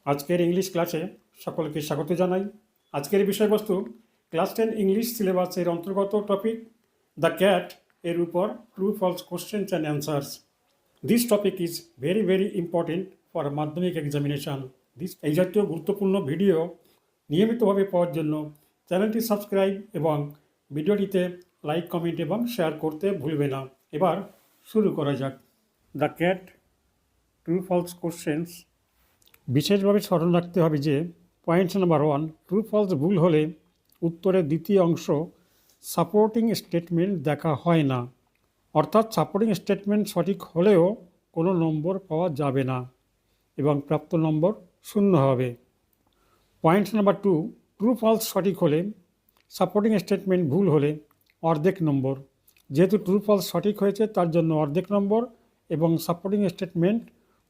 আজকের ইংলিশ ক্লাসে সকলকে স্বাগত জানাই। আজকের বিষয়বস্তু ক্লাস 10 ইংলিশ সিলেবাসের অন্তর্গত টপিক দ্য ক্যাট এর উপর true false questions and answers. This topic is very very important for Madhyamik examination. এই জাতীয় গুরুত্বপূর্ণ ভিডিও নিয়মিতভাবে পাওয়ার জন্য চ্যানেলটি সাবস্ক্রাইব এবং ভিডিওটিতে লাইক, কমেন্ট এবং শেয়ার করতে ভুলবে না। এবার শুরু করা যাক। The cat true false questions. বিশেষভাবে স্মরণ রাখতে হবে যে পয়েন্ট নাম্বার 1, ট্রু ফলস ভুল হলে উত্তরের দ্বিতীয় অংশ সাপোর্টিং স্টেটমেন্ট দেখা হয় না, অর্থাৎ সাপোর্টিং স্টেটমেন্ট সঠিক হলেও কোনো নম্বর পাওয়া যাবে না এবং প্রাপ্ত নম্বর 0 হবে। পয়েন্ট নাম্বার 2, ট্রু ফলস সঠিক হলে সাপোর্টিং স্টেটমেন্ট ভুল হলে অর্ধেক নম্বর। যেহেতু ট্রু ফলস সঠিক হয়েছে তার জন্য অর্ধেক নম্বর এবং সাপোর্টিং স্টেটমেন্ট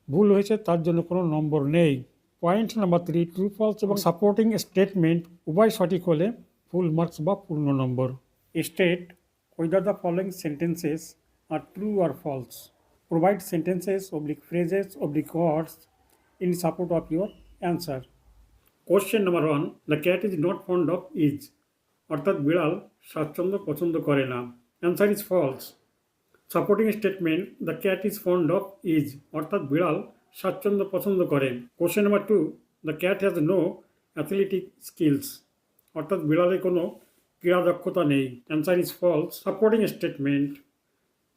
ভুল হয়েছে তার জন্য কোনো নম্বর নেই। পয়েন্ট নাম্বার 3, ট্রু ফলস এবং সাপোর্টিং স্টেটমেন্ট উভয় সঠিক হলে ফুল মার্কস বা পূর্ণ নম্বর। State whether the following sentences are true or false. Provide sentences phrases words in support of your answer. Question number 1, the cat is not fond of is, অর্থাৎ বিড়াল স্বাচ্ছন্দ্য পছন্দ করে না। Answer is false. Supporting statement the cat is fond of ease, অর্থাৎ বিড়াল স্বাচ্ছন্দ্য পছন্দ করে। Question number 2, the cat has no athletic skills, অর্থাৎ বিড়ালের কোনো ক্রীড়া দক্ষতা নেই। Answer is false. Supporting statement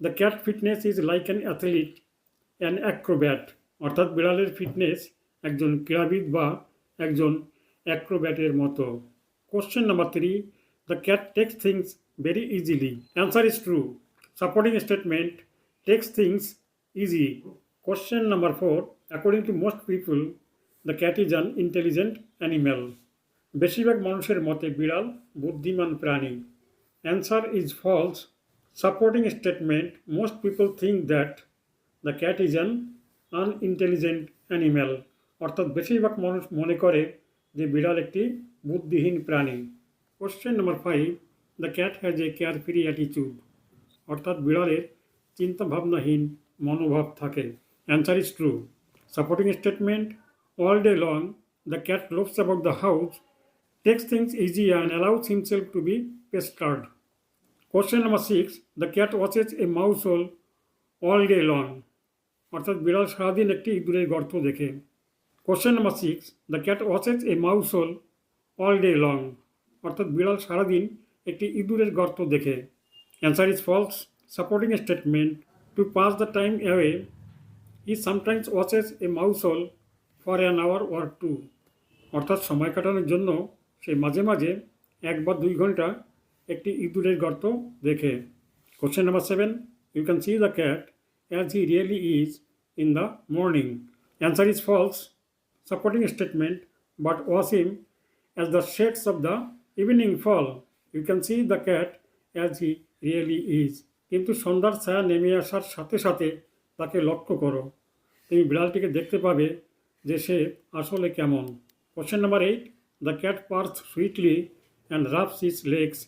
the cat fitness is like an athlete an acrobat, অর্থাৎ বিড়ালের ফিটনেস একজন ক্রীড়াবিদ বা একজন অ্যাক্রোব্যাটের মতো। Question number 3, the cat takes things very easily. Answer is true. Supporting statement takes things easy. Question number 4, according to most people, the cat is an intelligent animal. বেশিরভাগ মানুষের মতে বিড়াল বুদ্ধিমান প্রাণী। Answer is false. Supporting statement, most people think that the cat is an unintelligent animal. অর্থাৎ বেশিরভাগ মানুষ মনে করে যে বিড়াল একটি বুদ্ধিহীন প্রাণী। Question number 5, the cat has a carefree attitude. অর্থাৎ বিড়ালের চিন্তাভাবনাহীন মনোভাব থাকে। Answer is true. Supporting statement all day long the cat loves about the house, takes things easy and allows himself to be pestered. Question number 6, the cat watches a mouse hole all day long, অর্থাৎ বিড়াল সারাদিন একটি ইঁদুরের গর্ত দেখে। Question number 6, the cat watches a mouse hole all day long, অর্থাৎ বিড়াল সারাদিন একটি ইঁদুরের গর্ত দেখে। Answer is false. Supporting statement, to pass the time away, he sometimes watches a mouse hole for an hour or two. অর্থাৎ সময় কাটানোর জন্য সে মাঝে মাঝে 1 বা 2 ঘন্টা একটি ইঁদুরের গর্ত দেখে। Question number 7, you can see the cat as he really is in the morning. Answer is false. Supporting statement, but watch him as the shades of the evening fall. You can see the cat as he really is, কিন্তু সন্ধ্যার ছায়া নেমে আসার সাথে সাথে তাকে লক্ষ্য করো, তুমি বিড়ালটিকে দেখতে পাবে যে সে আসলে কেমন। Question number 8, the cat purrs sweetly and rubs his legs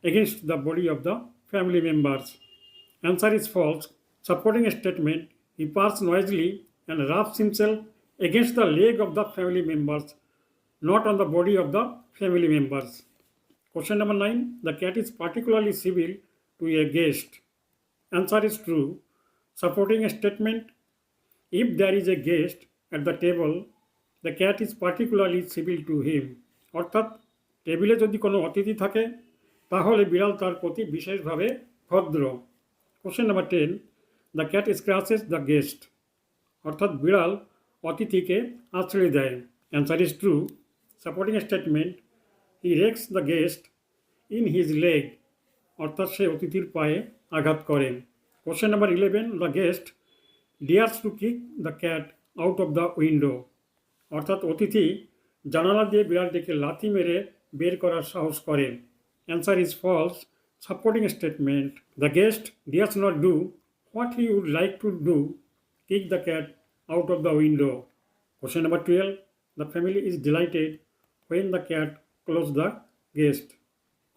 against the body of the family members. Answer is false. Supporting statement, he purrs noisily and rubs himself against the leg of the family members, not on the body of the family members. Question number 9, the cat is particularly civil to a guest. Answer is true. Supporting a statement, if there is a guest at the table, the cat is particularly civil to him. অর্থাৎ টেবিলে যদি কোনো অতিথি থাকে তাহলে বিড়াল তার প্রতি বিশেষভাবে ভদ্র। Question number 10, the cat scratches the guest, অর্থাৎ বিড়াল অতিথিকে আঁচড়ে দেয়। Answer is true. Supporting statement, he Rex the guest in his leg, অর্থাৎ সে অতিথির পায়ে আঘাত করেন। Question number 11, the guest dears to kick the cat out of the window, অর্থাৎ অতিথি জানালা দিয়ে বিড়ালটিকে লাথি মেরে বের করার সাহস করে। Answer is false. Supporting statement, the guest dares not do what he would like to do, kick the cat out of the window. Question number 12, the family is delighted when the cat claws the guest,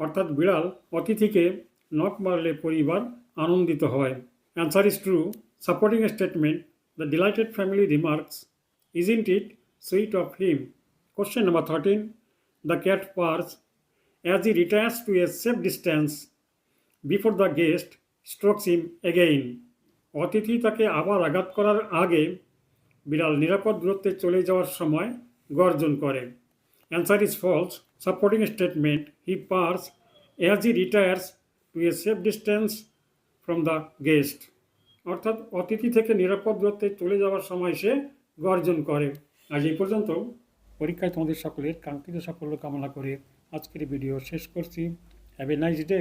অর্থাৎ বিড়াল অতিথিকে নখ মারলে পরিবার আনন্দিত হয়। Answer is true. Supporting statement, the delighted family remarks, isn't it sweet of him. Question number 13. The cat purrs as he retires to a safe distance before the guest strokes him again. অতিথি তাকে আবার আঘাত করার আগে বিড়াল নিরাপদ দূরত্বে চলে যাওয়ার সময় গর্জন করে। Answer is false. Supporting statement, he purrs as he retires to a safe distance from the guest. অর্থাৎ অতিথি থেকে নিরাপদ দূরত্বে চলে যাওয়ার সময় সে গর্জন করে। আজ এই পর্যন্ত। পরীক্ষায় তোমাদের সকলের কাঙ্ক্ষিত সাফল্য কামনা করে আজকের ভিডিও শেষ করছি। Have a nice day.